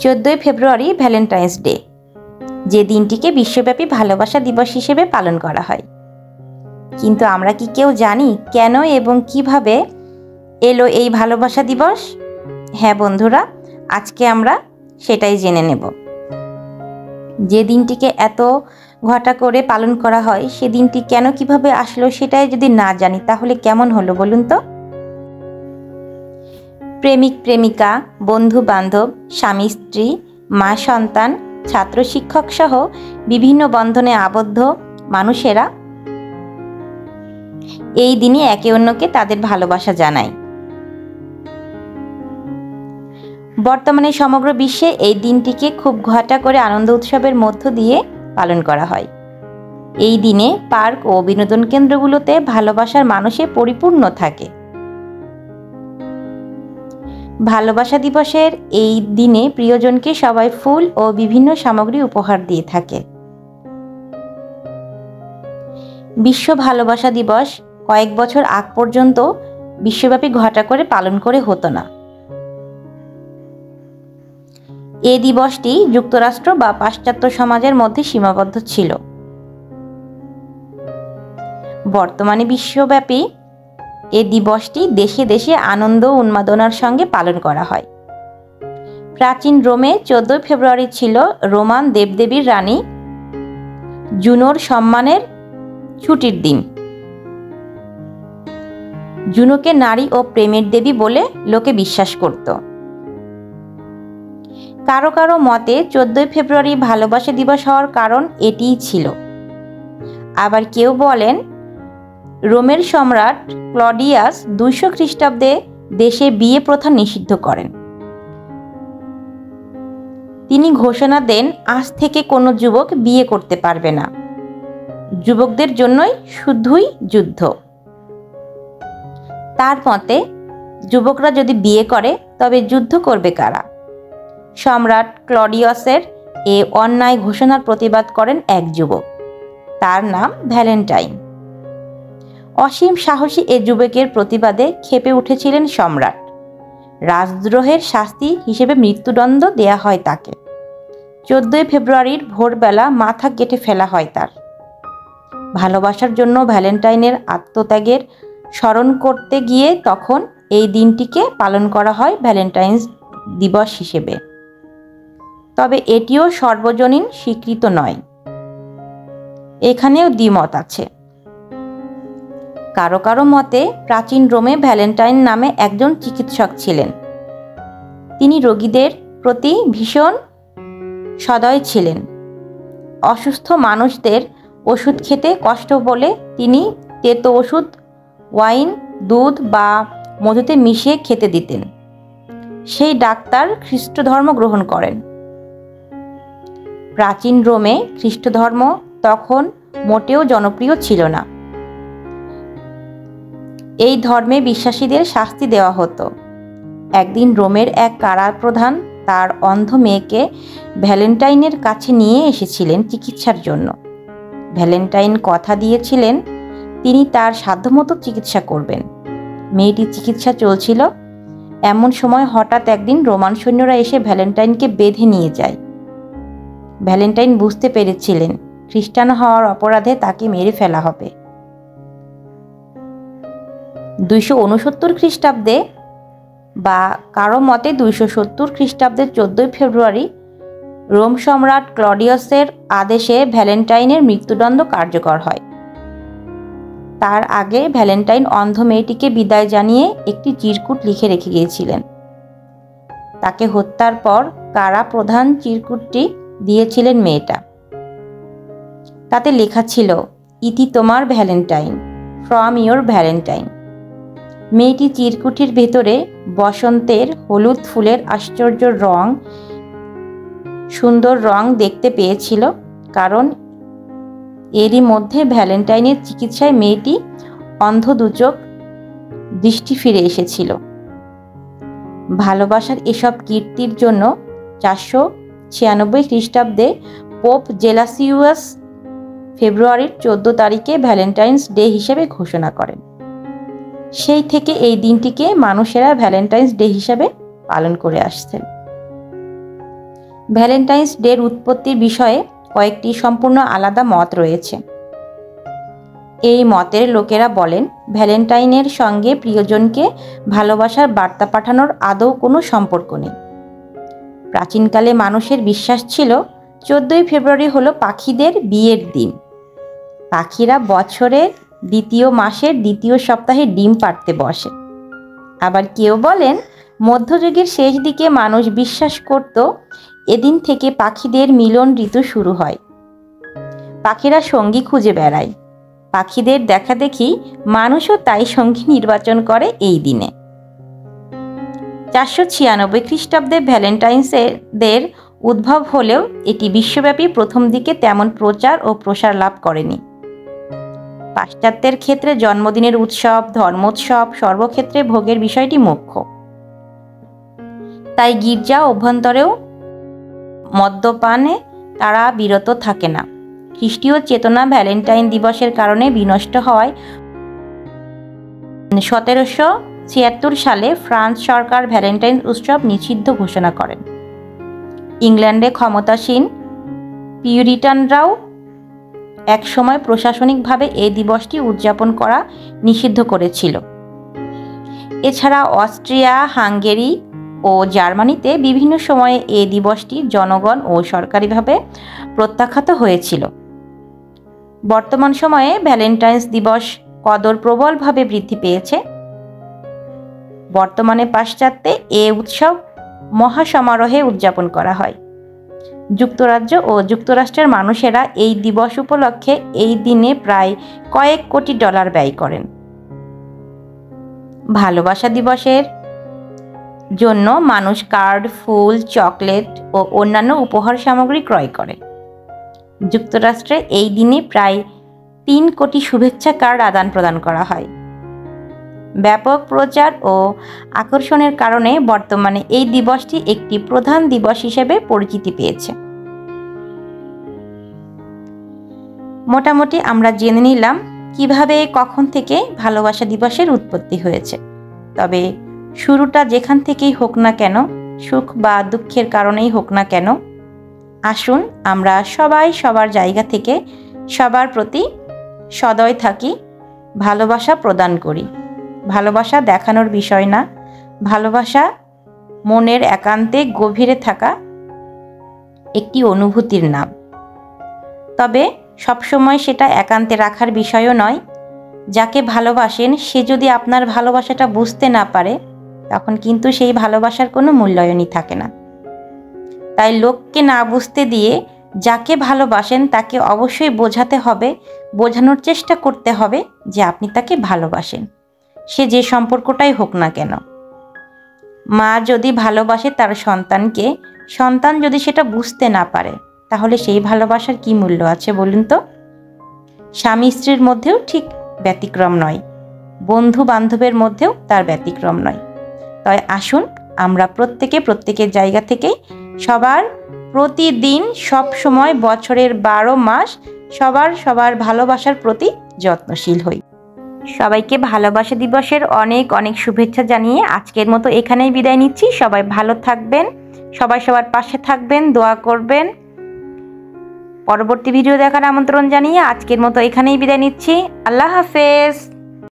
14 ফেব্রুয়ারি Valentine's day, যে দিনটিকে বিশ্বব্যাপী ভালোবাসা দিবস হিসেবে পালন করা হয়। কিন্তু আমরা কি কেউ জানি কেন এবং কিভাবে এলো এই ভালোবাসা দিবস? হ্যাঁ বন্ধুরা, আজকে আমরা সেটাই জেনে নেব। যে দিনটিকে এত ঘটা করে পালন করা হয়, সে দিনটি কেন কিভাবে আসলো সেটাই যদি না জানি তাহলে কেমন হলো বলুন তো? প্রেমিক প্রেমিকা, বন্ধু বান্ধব, স্বামী স্ত্রী, মা সন্তান, ছাত্র শিক্ষক সহ বিভিন্ন বন্ধনে আবদ্ধ মানুষেরা এই দিনে একে অন্যকে তাদের ভালোবাসা জানায়। বর্তমানে সমগ্র বিশ্বে এই দিনটিকে খুব ঘটা করে আনন্দ উৎসবের মধ্য দিয়ে পালন করা হয়। এই দিনে পার্ক ও বিনোদন কেন্দ্রগুলোতে ভালোবাসার মানুষে পরিপূর্ণ থাকে। ভালোবাসা দিবসের এই দিনে প্রিয়জনকে সবাই ফুল ও বিভিন্ন সামগ্রী উপহার দিয়ে থাকে। বিশ্ব ভালোবাসা দিবস কয়েক বছর আগ পর্যন্ত বিশ্বব্যাপী ঘটা করে পালন করে হতো না। এই দিবসটি যুক্তরাষ্ট্র বা পাশ্চাত্য সমাজের মধ্যে সীমাবদ্ধ ছিল। বর্তমানে বিশ্বব্যাপী এই দিবসটি দেশে দেশে আনন্দ ও উন্মাদনার সঙ্গে পালন করা হয়। প্রাচীন রোমে 14 ফেব্রুয়ারি ছিল রোমান দেবদেবীর রানী জুনোর সম্মানের ছুটির দিন। জুনোকে নারী ও প্রেমের দেবী বলে লোকে বিশ্বাস করত। কারো কারো মতে 14 ফেব্রুয়ারি ভালোবাসা দিবস হওয়ার কারণ এটিই ছিল। আবার কেউ বলেন রোমের সম্রাট ক্লডিয়াস 200 খ্রিস্টাব্দে দেশে বিয়ে প্রথা নিষিদ্ধ করেন। তিনি ঘোষণা দেন আজ থেকে কোনো যুবক বিয়ে করতে পারবে না, যুবকদের জন্যই শুধুই যুদ্ধ। তার মতে যুবকরা যদি বিয়ে করে তবে যুদ্ধ করবে কারা? সম্রাট ক্লডিয়াসের এ অন্যায় ঘোষণার প্রতিবাদ করেন এক যুবক, তার নাম ভ্যালেন্টাইন। অসীম সাহসী এ যুবকের প্রতিবাদে ক্ষেপে উঠেছিলেন সম্রাট। রাজদ্রোহের শাস্তি হিসেবে মৃত্যুদণ্ড দেয়া হয় তাকে। 14 ফেব্রুয়ারির ভোরবেলা মাথা কেটে ফেলা হয় তার। ভালোবাসার জন্য ভ্যালেন্টাইনের আত্মত্যাগের স্মরণ করতে গিয়ে তখন এই দিনটিকে পালন করা হয় ভ্যালেন্টাইন্স দিবস হিসেবে। তবে এটিও সর্বজনীন স্বীকৃত নয়। এখানেও দ্বিমত আছে। কারো কারো মতে প্রাচীন রোমে ভ্যালেন্টাইন নামে একজন চিকিৎসক ছিলেন। তিনি রোগীদের প্রতি ভীষণ সদয় ছিলেন। অসুস্থ মানুষদের ওষুধ খেতে কষ্ট বলে তিনি তেতো ওষুধ ওয়াইন, দুধ বা মধুতে মিশিয়ে খেতে দিতেন। সেই ডাক্তার খ্রিস্ট ধর্ম গ্রহণ করেন। প্রাচীন রোমে খ্রিস্ট ধর্ম তখন মোটেও জনপ্রিয় ছিল না। এই ধর্মে বিশ্বাসীদের শাস্তি দেওয়া হতো। একদিন রোমের এক কারাপ্রধান তার অন্ধ মেয়েকে ভ্যালেন্টাইনের কাছে নিয়ে এসেছিলেন চিকিৎসার জন্য। ভ্যালেন্টাইন কথা দিয়েছিলেন তিনি তার সাধ্যমতো চিকিৎসা করবেন। মেয়েটির চিকিৎসা চলছিল। এমন সময় হঠাৎ একদিন রোমান সৈন্যরা এসে ভ্যালেন্টাইনকে বেঁধে নিয়ে যায়। ভ্যালেন্টাইন বুঝতে পেরেছিলেন খ্রিস্টান হওয়ার অপরাধে তাকে মেরে ফেলা হবে। 269 খ্রিস্টাব্দে বা কারো মতে 270 খ্রিস্টাব্দের 14 ফেব্রুয়ারি রোম সম্রাট ক্লডিয়াসের আদেশে ভ্যালেন্টাইনের মৃত্যুদণ্ড কার্যকর হয়। তার আগে ভ্যালেন্টাইন অন্ধ মেয়েটিকে বিদায় জানিয়ে একটি চিরকুট লিখে রেখে গিয়েছিলেন। তাকে হত্যার পর কারা প্রধান চিরকুটটি দিয়েছিলেন মেয়েটা। তাতে লেখা ছিল, ইতি তোমার ভ্যালেন্টাইন, ফ্রম ইয়োর ভ্যালেন্টাইন। মেয়েটি চিরকুটির ভেতরে বসন্তের হলুদ ফুলের আশ্চর্য রং, সুন্দর রং দেখতে পেয়েছিল, কারণ এরই মধ্যে ভ্যালেন্টাইনের চিকিৎসায় মেয়েটি অন্ধ দুচোখ দৃষ্টি ফিরে এসেছিল। ভালোবাসার এসব কীর্তির জন্য 496 খ্রিস্টাব্দে পোপ জেলাসিউস ফেব্রুয়ারির 14 তারিখে ভ্যালেন্টাইন্স ডে হিসেবে ঘোষণা করেন। সেই থেকে এই দিনটিকে মানুষেরা ভ্যালেন্টাইন্স ডে হিসেবে পালন করে আসছেন। ভ্যালেন্টাইন্স ডের উৎপত্তির বিষয়ে কয়েকটি সম্পূর্ণ আলাদা মত রয়েছে। এই মতের লোকেরা বলেন ভ্যালেন্টাইনের সঙ্গে প্রিয়জনকে ভালোবাসার বার্তা পাঠানোর আদৌ কোনো সম্পর্ক নেই। প্রাচীনকালে মানুষের বিশ্বাস ছিল 14ই ফেব্রুয়ারি হলো পাখিদের বিয়ের দিন। পাখিরা বছরের দ্বিতীয় মাসের দ্বিতীয় সপ্তাহে ডিম পাড়তে বসে। আবার কেউ বলেন মধ্যযুগের শেষ দিকে মানুষ বিশ্বাস করত এদিন থেকে পাখিদের মিলন ঋতু শুরু হয়। পাখিরা সঙ্গী খুঁজে বেড়ায়। পাখিদের দেখা দেখি মানুষও তাই সঙ্গী নির্বাচন করে এই দিনে। 496 খ্রিস্টাব্দে ভ্যালেন্টাইন্সদের উদ্ভব হলেও এটি বিশ্বব্যাপী প্রথম দিকে তেমন প্রচার ও প্রসার লাভ করেনি। পাশ্চাত্যের ক্ষেত্রে জন্মদিনের উৎসব, ধর্মোৎসব সর্বক্ষেত্রে ভোগের বিষয়টি মুখ্য। তাই গির্জা অভ্যন্তরেও মদ্যপানে তারা বিরত থাকে না। খ্রিস্টীয় চেতনা ভ্যালেন্টাইন দিবসের কারণে বিনষ্ট হওয়ায় 1776 সালে ফ্রান্স সরকার ভ্যালেন্টাইন উৎসব নিষিদ্ধ ঘোষণা করেন। ইংল্যান্ডে ক্ষমতাসীন পিউরিটানরাও একসময় প্রশাসনিকভাবে এই দিবসটি উদযাপন করা নিষিদ্ধ করেছিল। এছাড়া অস্ট্রিয়া, হাঙ্গেরি ও জার্মানিতে বিভিন্ন সময়ে এই দিবসটি জনগণ ও সরকারিভাবে প্রত্যাখ্যাত হয়েছিল। বর্তমান সময়ে ভ্যালেন্টাইন্স দিবস কদর প্রবলভাবে বৃদ্ধি পেয়েছে। বর্তমানে পাশ্চাত্যে এ উৎসব মহাসমারোহে উদযাপন করা হয়। যুক্তরাজ্য ও যুক্তরাষ্ট্রের মানুষেরা এই দিবস উপলক্ষে এই দিনে প্রায় কয়েক কোটি ডলার ব্যয় করেন। ভালোবাসা দিবসের জন্য মানুষ কার্ড, ফুল, চকলেট ও অন্যান্য উপহার সামগ্রী ক্রয় করে। যুক্তরাষ্ট্রে এই দিনে প্রায় 3 কোটি শুভেচ্ছা কার্ড আদান প্রদান করা হয়। ব্যাপক প্রচার ও আকর্ষণের কারণে বর্তমানে এই দিবসটি একটি প্রধান দিবস হিসেবে পরিচিতি পেয়েছে। মোটামুটি আমরা জেনে নিলাম কিভাবে কখন থেকে ভালোবাসা দিবসের উৎপত্তি হয়েছে। তবে শুরুটা যেখান থেকেই হোক না কেন, সুখ বা দুঃখের কারণেই হোক না কেন, আসুন আমরা সবাই সবার জায়গা থেকে সবার প্রতি সদয় থাকি, ভালোবাসা প্রদান করি। ভালোবাসা দেখানোর বিষয় না, ভালোবাসা মনের একান্তে গভীরে থাকা একটি অনুভূতির নাম। তবে সবসময় সেটা একান্তে রাখার বিষয়ও নয়। যাকে ভালোবাসেন সে যদি আপনার ভালোবাসাটা বুঝতে না পারে, তখন কিন্তু সেই ভালোবাসার কোনো মূল্যায়নই থাকে না। তাই লোককে না বুঝতে দিয়ে যাকে ভালোবাসেন তাকে অবশ্যই বোঝাতে হবে, বোঝানোর চেষ্টা করতে হবে যে আপনি তাকে ভালোবাসেন, সে যে সম্পর্কটাই হোক না কেন। মা যদি ভালোবাসে তার সন্তানকে, সন্তান যদি সেটা বুঝতে না পারে, তাহলে সেই ভালোবাসার কি মূল্য আছে বলুন তো? স্বামী স্ত্রীর মধ্যেও ঠিক ব্যতিক্রম নয়, বন্ধু বান্ধবের মধ্যেও তার ব্যতিক্রম নয়। তাই আসুন আমরা প্রত্যেকের জায়গা থেকেই সবার প্রতিদিন, সব সময়, বছরের 12 মাস সবার ভালোবাসার প্রতি যত্নশীল হই। সবাইকে ভালোবাসা দিবসের অনেক অনেক শুভেচ্ছা জানিয়ে আজকের মতো এখানেই বিদায় নিচ্ছি। সবাই ভালো থাকবেন, সবাই সবার পাশে থাকবেন, দোয়া করবেন। পরবর্তী ভিডিও দেখার আমন্ত্রণ জানিয়ে আজকের মতো এখানেই বিদায় নিচ্ছি। আল্লাহ হাফেজ।